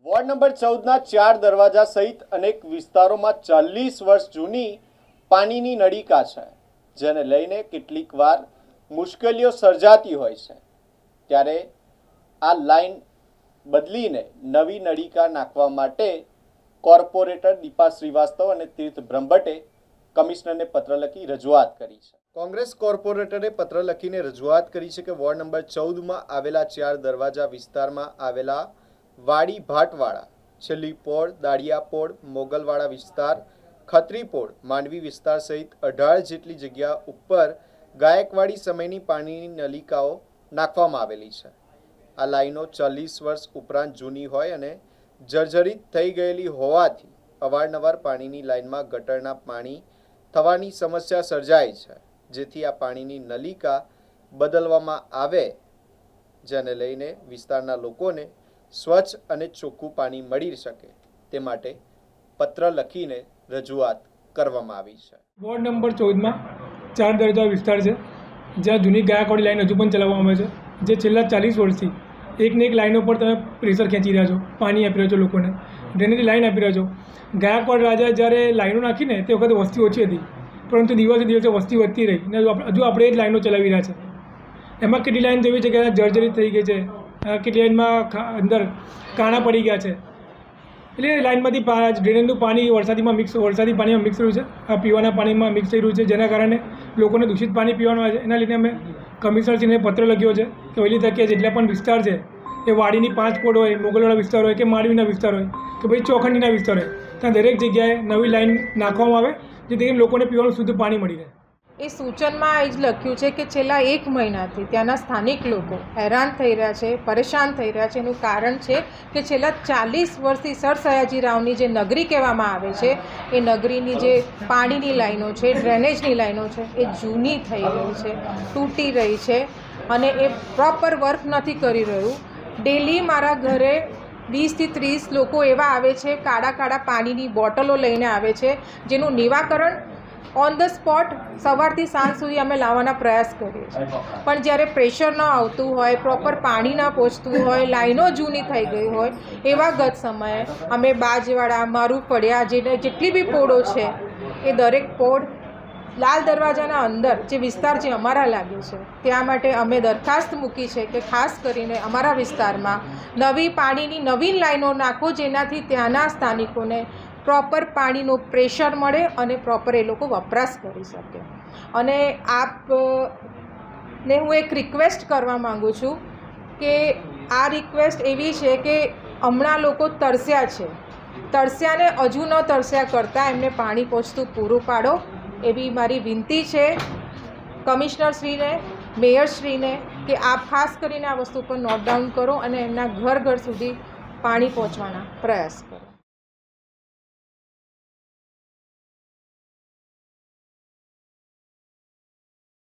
Ward number 14ના 4 દરવાજા સહિત અનેક વિસ્તારોમાં 40 વર્ષ જૂની પાણીની નળિકા છે, જેને લઈને કેટલીક વાર મુશ્કેલીઓ સર્જાતી હોય છે। ત્યારે આ લાઈન બદલીને નવી નળિકા નાખવા માટે કોર્પોરેટર દીપા શ્રીવાસ્તવ અને તીર્થ બ્રહ્મભટ્ટે કમિશનરને પત્ર લખી રજૂઆત કરી છે। કોંગ્રેસ કોર્પોરેટરે પત્ર લખીને રજૂઆત કરી છે કે વોર્ડ નંબર 14માં આવેલા 4 દરવાજા વિસ્તારમાં આવેલા વાડી ભાટવાળા, છેલ્લી પોળ, દાડિયા પોળ, મોગલવાડા વિસ્તાર, ખત્રી પોળ, માંડવી વિસ્તાર સહિત 18 જેટલી જગ્યા ઉપર ગાયકવાડી સમયની પાણીની નલિકાઓ નાખવામાં આવેલી છે। આ લાઈનો 40 વર્ષ ઉપરાંત જૂની હોય અને જર્જરિત થઈ ગયેલી હોવાથી અવારનવાર પાણીની લાઈનમાં ગટરના પાણી થવાની સમસ્યા સર્જાય છે, જેથી આ પાણીની નલિકા બદલવામાં આવે, જેને લઈને વિસ્તારના લોકોને સ્વચ્છ અને ચોખ્ખું પાણી મળી શકે તે માટે પત્ર લખીને રજૂઆત કરવામાં આવી છે। વોર્ડ નંબર 14માં 4 દરવાજા વિસ્તાર છે, જ્યાં જૂની ગાયકવાડી લાઈન હજુ પણ ચલાવવામાં આવે છે, જે છેલ્લા 40 વર્ષથી એકને એક લાઈનો પર તમે પ્રેશર ખેંચી રહ્યા છો, પાણી આપી રહ્યા છો, લોકોને ડ્રેનેજની લાઈન આપી રહ્યા છો। ગાયકવાડ રાજા જ્યારે લાઈનો નાખીને તે વખતે વસ્તી ઓછી હતી, પરંતુ દિવસે દિવસે વસ્તી વધતી રહી ને હજુ આપણે એ જ લાઈનો ચલાવી રહ્યા છે। એમાં કેટલી લાઈન જેવી છે કે જર્જરિત થઈ ગઈ છે, કેટલી લાઈનમાં અંદર કાણા પડી ગયા છે, એટલે લાઈનમાંથી ડ્રેનેજનું પાણી વરસાદી પાણીમાં મિક્સ રહ્યું છે, પીવાના પાણીમાં મિક્સ થઈ રહ્યું છે, જેના કારણે લોકોને દૂષિત પાણી પીવાનું આવે છે। એના લીધે અમે કમિશનરશ્રીને પત્ર લખ્યો છે કે વહેલી તકે જેટલા પણ વિસ્તાર છે, એ વાડીની 5 પોળ હોય, મોગલવાડા વિસ્તાર હોય કે માંડવીના વિસ્તાર હોય કે ભાઈ ચોખંડીના વિસ્તાર હોય, ત્યાં દરેક જગ્યાએ નવી લાઈન નાખવામાં આવે, જેથી લોકોને પીવાનું શુદ્ધ પાણી મળી રહે। એ સૂચનમાં એ જ લખ્યું છે કે છેલ્લા 1 મહિનાથી ત્યાંના સ્થાનિક લોકો હેરાન થઈ રહ્યા છે, પરેશાન થઈ રહ્યા છે। એનું કારણ છે કે છેલ્લા 40 વર્ષથી સર સયાજી રાવની જે નગરી કહેવામાં આવે છે, એ નગરીની જે પાણીની લાઈનો છે, ડ્રેનેજની લાઈનો છે, એ જૂની થઈ રહી છે, તૂટી રહી છે અને એ પ્રોપર વર્ક નથી કરી રહ્યું। ડેલી મારા ઘરે 20 થી 30 લોકો એવા આવે છે, કાળા પાણીની બોટલો લઈને આવે છે, જેનું નિવાકરણ ઓન ધ સ્પોટ સવારથી સાંજ સુધી અમે લાવવાના પ્રયાસ કરીએ છીએ, પણ જ્યારે પ્રેશર ન આવતું હોય, પ્રોપર પાણી ન પહોંચતું હોય, લાઈનો જૂની થઈ ગઈ હોય, એવા ગત સમયે અમે બાજવાડા, મારું ફળિયા જેટલી બી પોળો છે, એ દરેક પોળ લાલ દરવાજાના અંદર જે વિસ્તાર જે અમારા લાગે છે, ત્યાં માટે અમે દરખાસ્ત મૂકી છે કે ખાસ કરીને અમારા વિસ્તારમાં નવી પાણીની નવીન લાઈનો નાખો, જેનાથી ત્યાંના સ્થાનિકોને પ્રોપર પાણીનું પ્રેશર મળે અને પ્રોપર એ લોકો વપરાશ કરી શકે। અને આપને હું એક રિક્વેસ્ટ કરવા માગું છું કે આ રિક્વેસ્ટ એવી છે કે હમણાં લોકો તરસ્યાને હજુ ન તરસ્યા કરતાં એમને પાણી પહોંચતું પૂરું પાડો, એવી મારી વિનંતી છે કમિશનરશ્રીને, મેયરશ્રીને, કે આપ ખાસ કરીને આ વસ્તુ પર નોટ ડાઉન કરો અને એમના ઘર સુધી પાણી પહોંચવાના પ્રયાસ કરો।